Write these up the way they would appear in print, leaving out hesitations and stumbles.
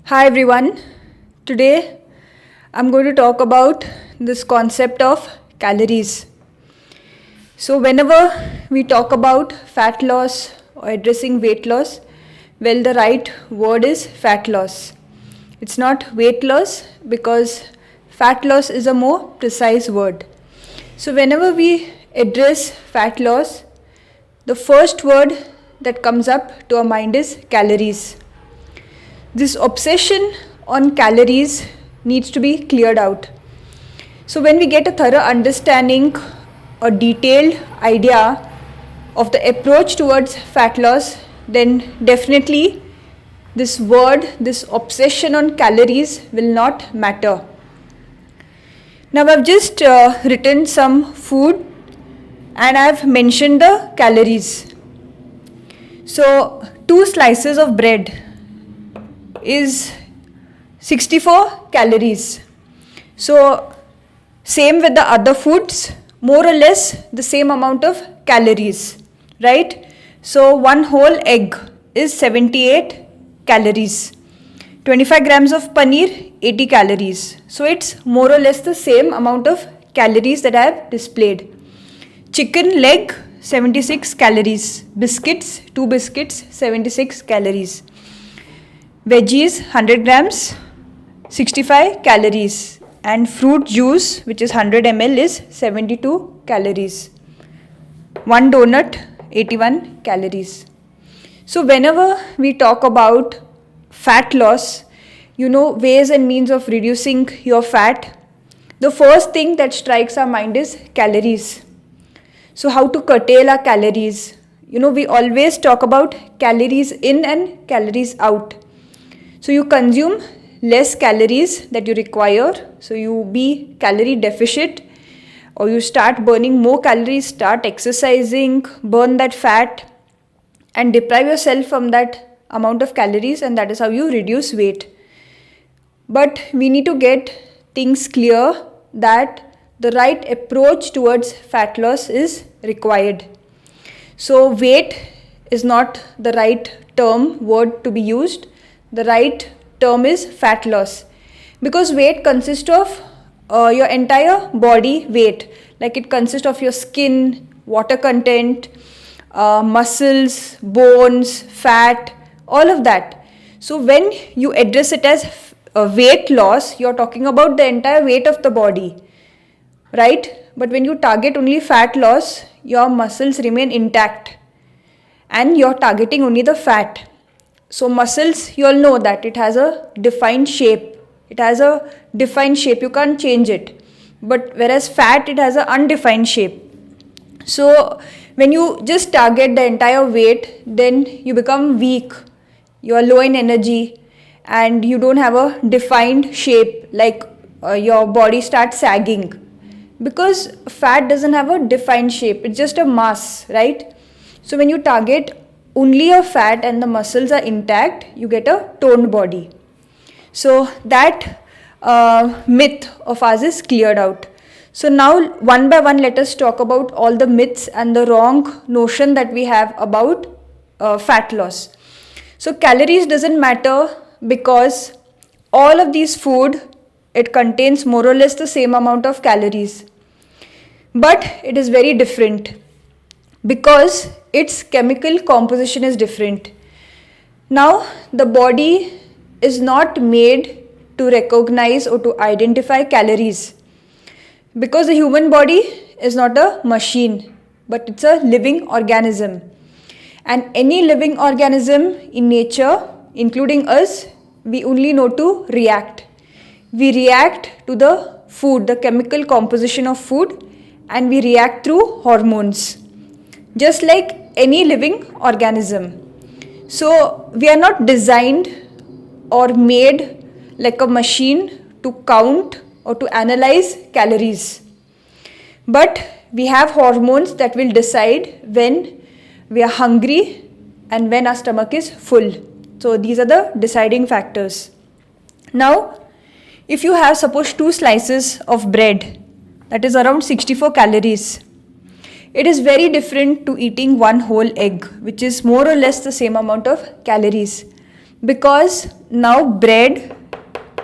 Hi everyone. Today I'm going to talk about this concept of calories. So whenever we talk about fat loss or addressing weight loss, well, the right word is fat loss. It's not weight loss because fat loss is a more precise word. So whenever we address fat loss, the first word that comes up to our mind is calories. This obsession on calories needs to be cleared out. So when we get a thorough understanding or detailed idea of the approach towards fat loss, then definitely this word, this obsession on calories will not matter. Now I've just written some food and I've mentioned the calories. So 2 slices of bread is 64 calories. So same with the other foods, more or less the same amount of calories, right? So 1 whole egg is 78 calories. 25 grams of paneer, 80 calories. So it's more or less the same amount of calories that I have displayed. Chicken leg, 76 calories. Biscuits, 2 biscuits, 76 calories. Veggies 100 grams, 65 calories, and fruit juice, which is 100 ml, is 72 calories. 1 donut, 81 calories. So whenever we talk about fat loss, ways and means of reducing your fat, the first thing that strikes our mind is calories. So how to curtail our calories? We always talk about calories in and calories out. So you consume less calories that you require, so you be calorie deficit, or you start burning more calories, start exercising, burn that fat and deprive yourself from that amount of calories, and that is how you reduce weight. But we need to get things clear that the right approach towards fat loss is required. So weight is not the right word to be used. The right term is fat loss, because weight consists of your entire body weight. Like it consists of your skin, water content, muscles, bones, fat, all of that. So when you address it as weight loss, you're talking about the entire weight of the body, right? But when you target only fat loss, your muscles remain intact and you're targeting only the fat. So muscles, you all know that it has a defined shape. You can't change it. But whereas fat, it has an undefined shape. So when you just target the entire weight, then you become weak. You are low in energy and you don't have a defined shape, like your body starts sagging. Because fat doesn't have a defined shape, it's just a mass, right? So when you target only your fat and the muscles are intact, you get a toned body. So that myth of ours is cleared out. So now one by one, let us talk about all the myths and the wrong notion that we have about fat loss. So calories doesn't matter because all of these food, it contains more or less the same amount of calories. But it is very different because its chemical composition is different. Now, the body is not made to recognize or to identify calories, because the human body is not a machine, but it's a living organism. And any living organism in nature, including us, we only know to react. We react to the food, the chemical composition of food, and we react through hormones, just like any living organism. So we are not designed or made like a machine to count or to analyze calories. But we have hormones that will decide when we are hungry and when our stomach is full. So these are the deciding factors. Now, if you have suppose 2 slices of bread, that is around 64 calories. It is very different to eating 1 whole egg, which is more or less the same amount of calories. Because now bread,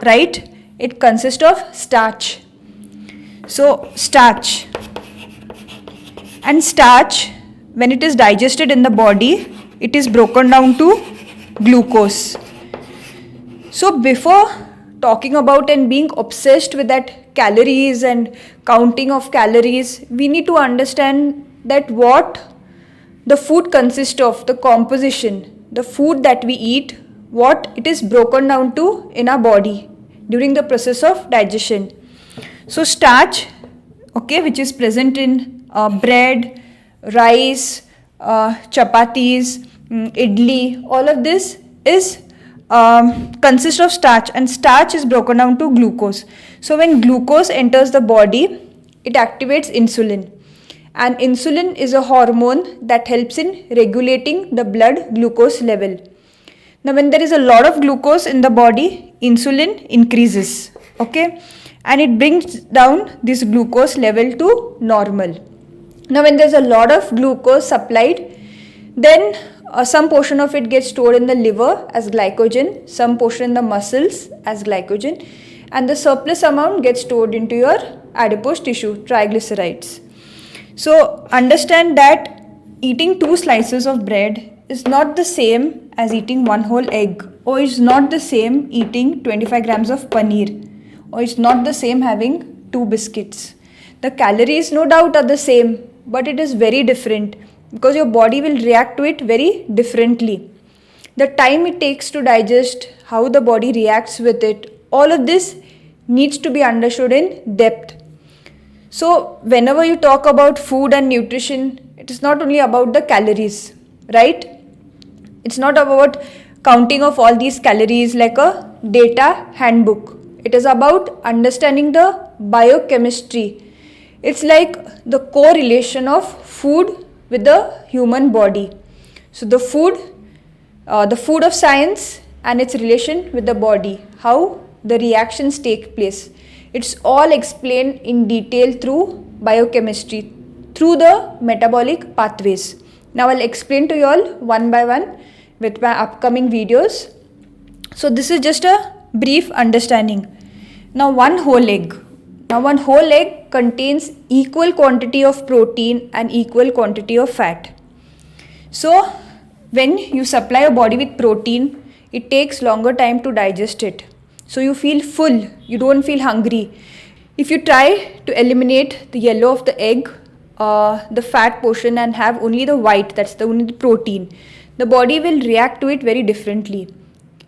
right, it consists of starch. So starch, and starch, when it is digested in the body, it is broken down to glucose. So before talking about and being obsessed with that calories and counting of calories, we need to understand that what the food consists of, the composition, the food that we eat, what it is broken down to in our body during the process of digestion. So starch, okay, which is present in bread, rice, chapatis, idli, all of this is consists of starch, and starch is broken down to glucose. So when glucose enters the body, it activates insulin, and insulin is a hormone that helps in regulating the blood glucose level. Now when there is a lot of glucose in the body, insulin increases, okay, and it brings down this glucose level to normal. Now when there is a lot of glucose supplied, then some portion of it gets stored in the liver as glycogen, some portion in the muscles as glycogen, and the surplus amount gets stored into your adipose tissue, triglycerides. So understand that eating 2 slices of bread is not the same as eating 1 whole egg, or it's not the same eating 25 grams of paneer, or it's not the same having 2 biscuits. The calories no doubt are the same, but it is very different, because your body will react to it very differently. The time it takes to digest, how the body reacts with it, all of this needs to be understood in depth. So whenever you talk about food and nutrition, it is not only about the calories, right? It's not about counting of all these calories like a data handbook. It is about understanding the biochemistry. It's like the correlation of food with the human body. So the food of science and its relation with the body, how the reactions take place. It's all explained in detail through biochemistry, through the metabolic pathways. Now I'll explain to you all one by one with my upcoming videos. So this is just a brief understanding. Now one whole egg contains equal quantity of protein and equal quantity of fat. So when you supply your body with protein, it takes longer time to digest it. So you feel full, you don't feel hungry. If you try to eliminate the yellow of the egg, the fat portion, and have only the white, that's the only protein, the body will react to it very differently.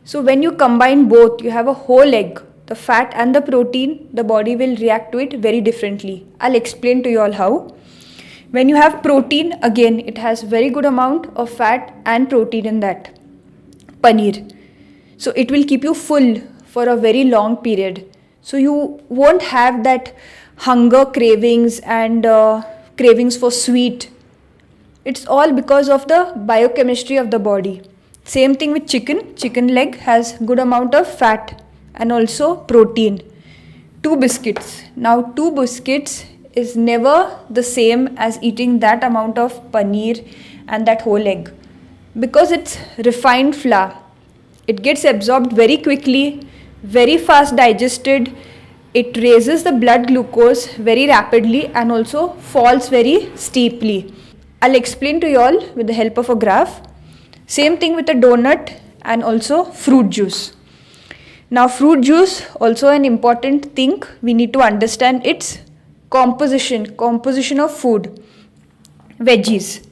So when you combine both, you have a whole egg, the fat and the protein, the body will react to it very differently. I'll explain to you all how. When you have protein, again, it has very good amount of fat and protein in that paneer. So it will keep you full for a very long period. So you won't have that hunger cravings and cravings for sweet. It's all because of the biochemistry of the body. Same thing with chicken. Chicken leg has good amount of fat and also protein. 2 biscuits. Now 2 biscuits is never the same as eating that amount of paneer and that whole egg, because it's refined flour. It gets absorbed very quickly, very fast digested. It raises the blood glucose very rapidly and also falls very steeply. I'll explain to you all with the help of a graph. Same thing with a donut and also fruit juice. Now fruit juice, also an important thing we need to understand its composition of food. Veggies.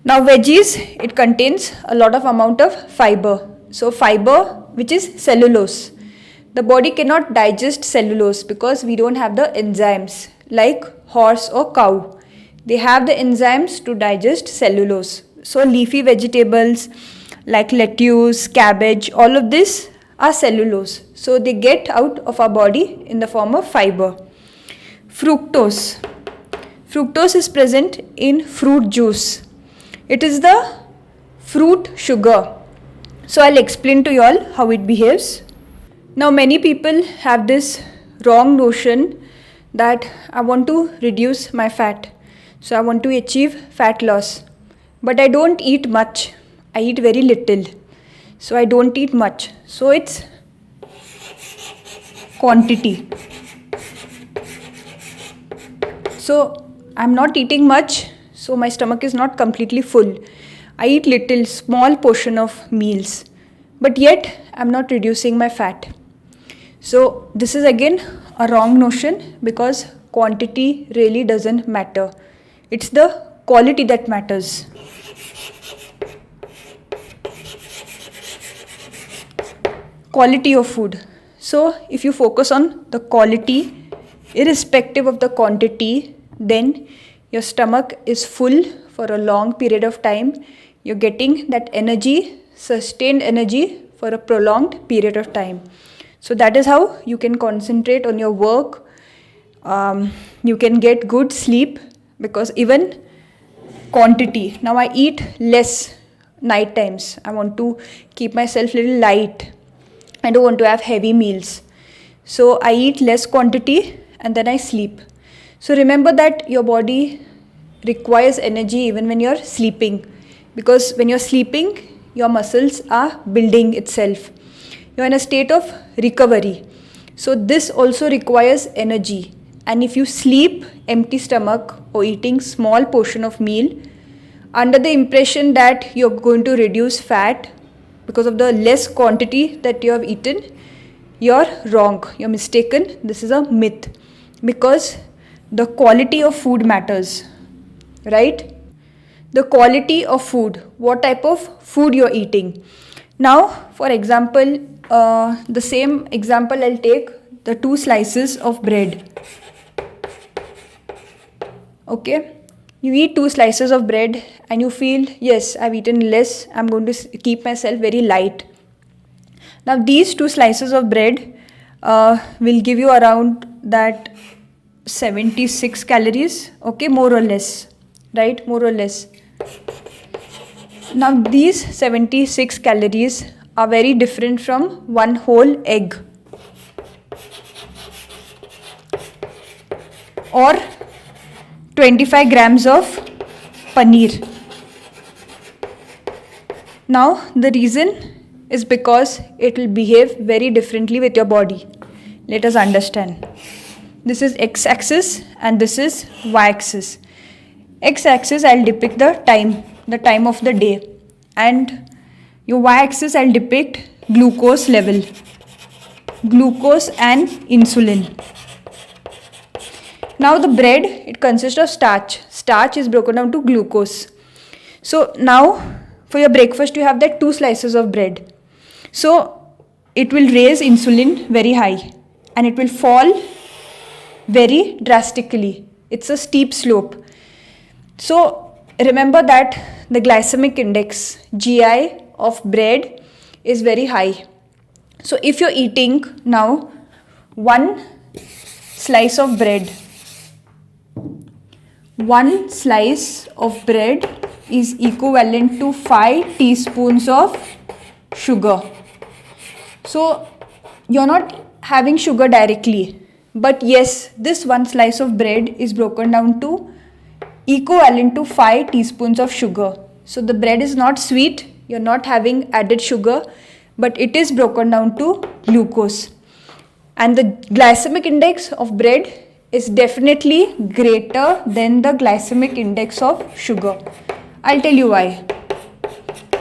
Now veggies, it contains a lot of amount of fiber. So fiber, which is cellulose. The body cannot digest cellulose because we don't have the enzymes like horse or cow. They have the enzymes to digest cellulose. So leafy vegetables like lettuce, cabbage, all of this are cellulose. So they get out of our body in the form of fiber. Fructose. Fructose is present in fruit juice. It is the fruit sugar. So I'll explain to you all how it behaves. Now many people have this wrong notion that I want to reduce my fat. So I want to achieve fat loss. But I don't eat much. I eat very little. So I don't eat much. So it's quantity. So I'm not eating much, so my stomach is not completely full. I eat little small portion of meals, but yet I'm not reducing my fat. So this is again a wrong notion, because quantity really doesn't matter. It's the quality that matters. Quality of food. So if you focus on the quality, irrespective of the quantity, then your stomach is full for a long period of time. You're getting that energy, sustained energy, for a prolonged period of time. So that is how you can concentrate on your work. You can get good sleep, because even quantity. Now I eat less night times. I want to keep myself a little light. I don't want to have heavy meals. So I eat less quantity and then I sleep. So remember that your body requires energy even when you're sleeping, because when you're sleeping, your muscles are building itself. You're in a state of recovery. So this also requires energy. And if you sleep empty stomach or eating small portion of meal under the impression that you're going to reduce fat because of the less quantity that you have eaten, you're wrong, you're mistaken. This is a myth, because the quality of food matters, right? The quality of food, what type of food you're eating. Now, for example, the same example I'll take, the 2 slices of bread. Okay, you eat 2 slices of bread and you feel, yes, I've eaten less, I'm going to keep myself very light. Now these 2 slices of bread will give you around that 76 calories, okay, more or less, right, more or less. Now these 76 calories are very different from one whole egg or 25 grams of paneer. Now the reason is because it will behave very differently with your body. Let us understand. This is x-axis and this is y-axis. X-axis I'll depict the time of the day, and your y-axis I'll depict glucose level, glucose and insulin. Now the bread, it consists of starch. Starch is broken down to glucose. So now for your breakfast you have that 2 slices of bread. So it will raise insulin very high and it will fall very drastically. It's a steep slope. So remember that the glycemic index, GI, of bread is very high. So if you're eating now 1 slice of bread, 1 slice of bread is equivalent to 5 teaspoons of sugar. So you're not having sugar directly, but yes, this 1 slice of bread is broken down to equivalent to 5 teaspoons of sugar. So the bread is not sweet, you're not having added sugar, but it is broken down to glucose. And the glycemic index of bread is definitely greater than the glycemic index of sugar. I'll tell you why.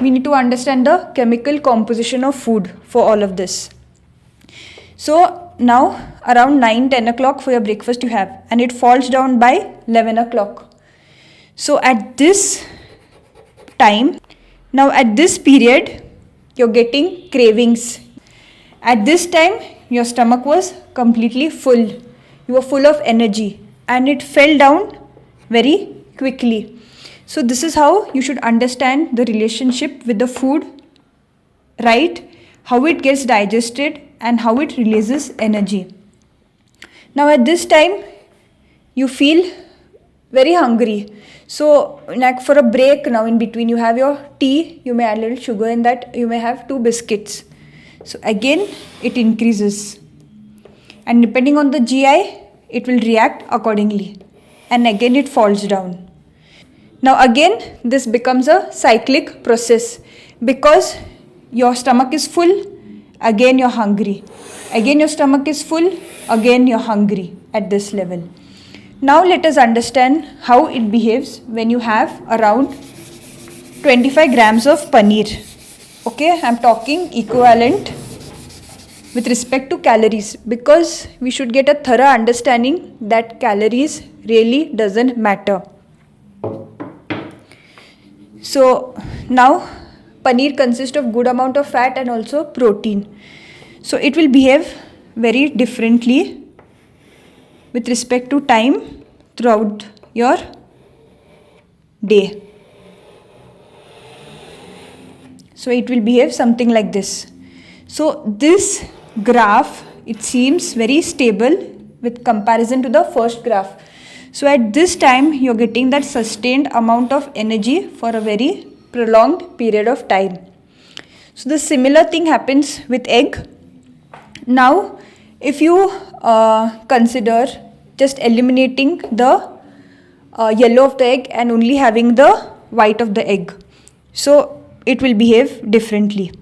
We need to understand the chemical composition of food for all of this. So now around 9-10 o'clock for your breakfast you have, and it falls down by 11 o'clock. So at this time, now at this period, you're getting cravings. At this time, your stomach was completely full. You were full of energy and it fell down very quickly. So this is how you should understand the relationship with the food, right? How it gets digested and how it releases energy. Now at this time, you feel very hungry. So like for a break now, in between you have your tea, you may add a little sugar in that, you may have 2 biscuits. So again it increases, and depending on the GI it will react accordingly, and again it falls down. Now again this becomes a cyclic process, because your stomach is full, again you're hungry. Again your stomach is full, again you're hungry at this level. Now let us understand how it behaves when you have around 25 grams of paneer. Okay, I'm talking equivalent with respect to calories, because we should get a thorough understanding that calories really doesn't matter. So now paneer consists of good amount of fat and also protein. So it will behave very differently with respect to time throughout your day. So it will behave something like this. So this graph, it seems very stable with comparison to the first graph. So at this time you're getting that sustained amount of energy for a very prolonged period of time. So the similar thing happens with egg. Now if you consider just eliminating the yellow of the egg and only having the white of the egg, so it will behave differently.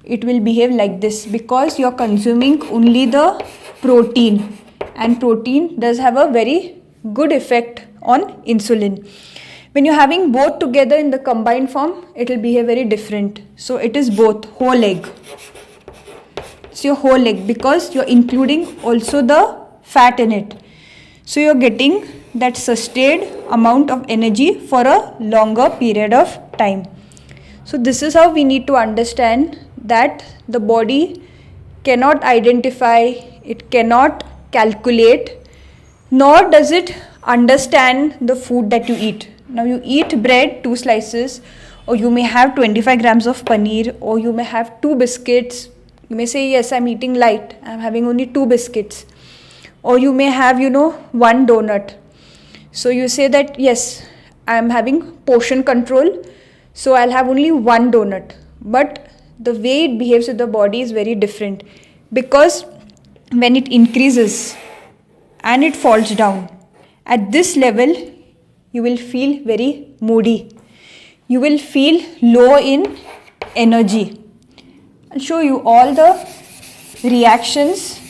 It will behave like this because you're consuming only the protein, and protein does have a very good effect on insulin. When you're having both together in the combined form, it will behave very different. So it is both, whole egg. It's your whole egg because you're including also the fat in it. So you're getting that sustained amount of energy for a longer period of time. So this is how we need to understand that the body cannot identify, it cannot calculate, nor does it understand the food that you eat. Now you eat bread, 2 slices, or you may have 25 grams of paneer, or you may have 2 biscuits. You may say, yes, I'm eating light, I'm having only 2 biscuits. Or you may have, 1 donut. So you say that, yes, I'm having portion control, so I'll have only 1 donut. But the way it behaves with the body is very different, because when it increases and it falls down, at this level you will feel very moody. You will feel low in energy. I'll show you all the reactions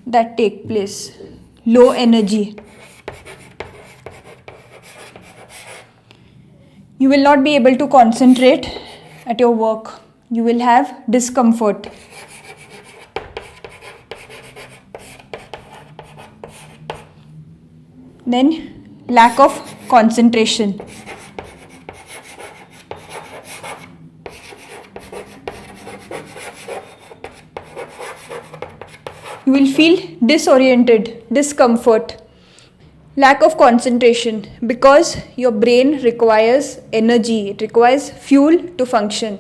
that take place. Low energy. You will not be able to concentrate at your work. You will have discomfort. Then lack of concentration. You will feel disoriented, discomfort, lack of concentration, because your brain requires energy, it requires fuel to function.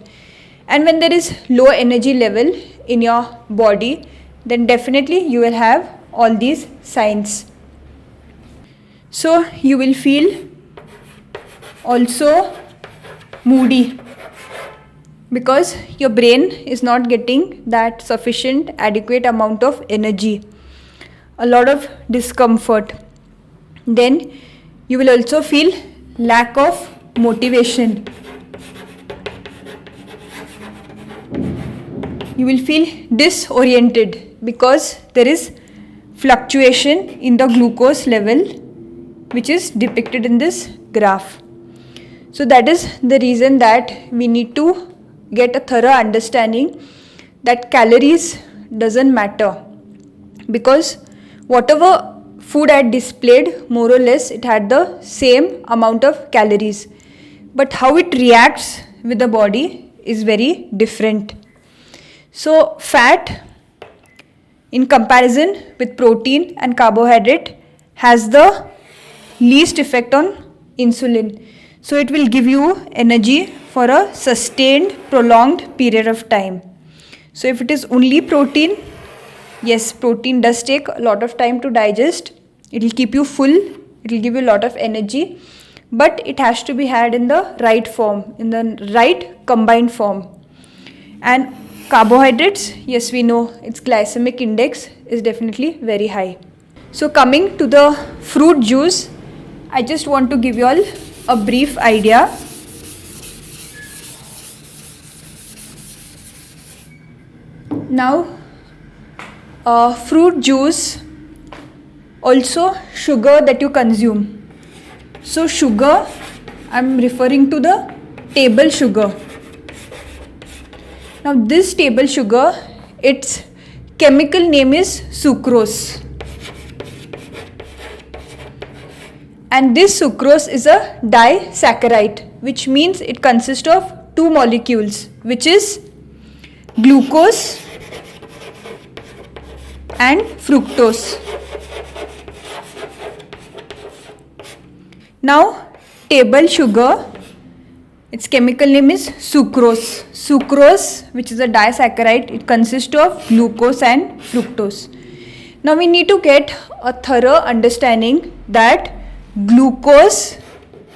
And when there is low energy level in your body, then definitely you will have all these signs. So you will feel also moody, because your brain is not getting that sufficient adequate amount of energy. A lot of discomfort. Then you will also feel lack of motivation. You will feel disoriented because there is fluctuation in the glucose level, which is depicted in this graph. So that is the reason that we need to get a thorough understanding that calories doesn't matter, because whatever food I had displayed, more or less it had the same amount of calories, but how it reacts with the body is very different. So fat in comparison with protein and carbohydrate has the least effect on insulin. So it will give you energy for a sustained, prolonged period of time. So if it is only protein, yes, protein does take a lot of time to digest. It will keep you full, it will give you a lot of energy, but it has to be had in the right form, in the right combined form. And carbohydrates, yes, we know its glycemic index is definitely very high. So coming to the fruit juice, I just want to give you all a brief idea. Now, fruit juice, also sugar that you consume. So sugar, I'm referring to the table sugar. Now this table sugar, its chemical name is sucrose. And this sucrose is a disaccharide, which means it consists of two molecules, which is glucose and fructose. Now, table sugar, its chemical name is sucrose. Sucrose, which is a disaccharide, it consists of glucose and fructose. Now, we need to get a thorough understanding that glucose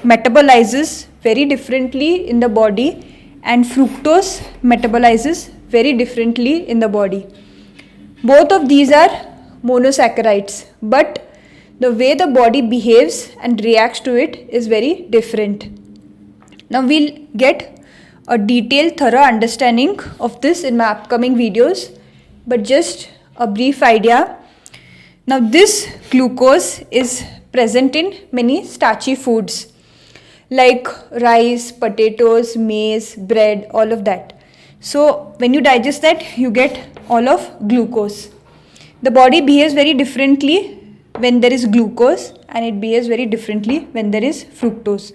metabolizes very differently in the body and fructose metabolizes very differently in the body. Both of these are monosaccharides, but the way the body behaves and reacts to it is very different. Now we'll get a detailed, thorough understanding of this in my upcoming videos, but just a brief idea. Now this glucose is present in many starchy foods like rice, potatoes, maize, bread, all of that. So when you digest that, you get all of glucose. The body behaves very differently when there is glucose and it behaves very differently when there is fructose.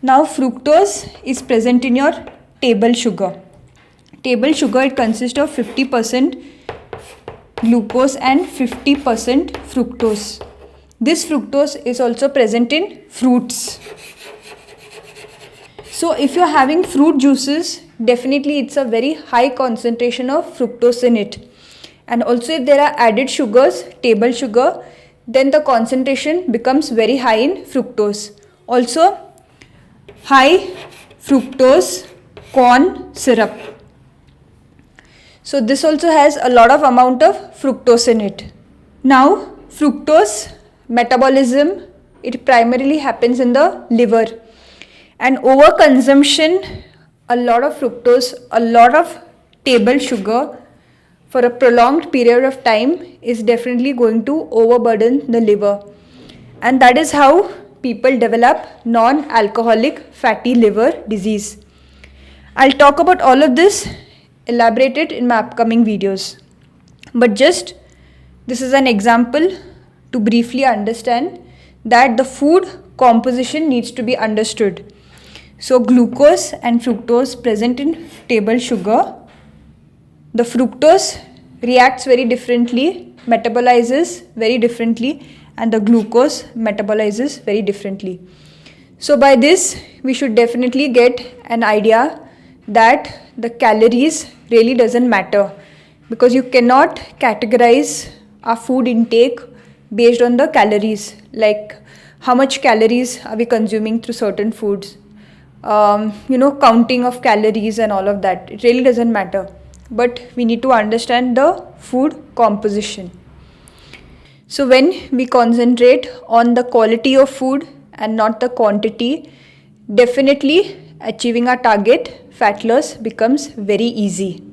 Now fructose is present in your table sugar. Table sugar, it consists of 50% glucose and 50% fructose. This fructose is also present in fruits. So if you are having fruit juices, definitely it's a very high concentration of fructose in it. And also if there are added sugars, table sugar, then the concentration becomes very high in fructose. Also high fructose corn syrup. So this also has a lot of amount of fructose in it. Now fructose metabolism, it primarily happens in the liver, and overconsumption, a lot of fructose, a lot of table sugar for a prolonged period of time is definitely going to overburden the liver, and that is how people develop non-alcoholic fatty liver disease. I'll talk about all of this elaborated in my upcoming videos, but just this is an example to briefly understand that the food composition needs to be understood. So glucose and fructose present in table sugar. The fructose reacts very differently, metabolizes very differently, and the glucose metabolizes very differently. So by this, we should definitely get an idea that the calories really doesn't matter, because you cannot categorize our food intake based on the calories, like how much calories are we consuming through certain foods, counting of calories and all of that. It really doesn't matter, but we need to understand the food composition. So when we concentrate on the quality of food and not the quantity, definitely achieving our target fat loss becomes very easy.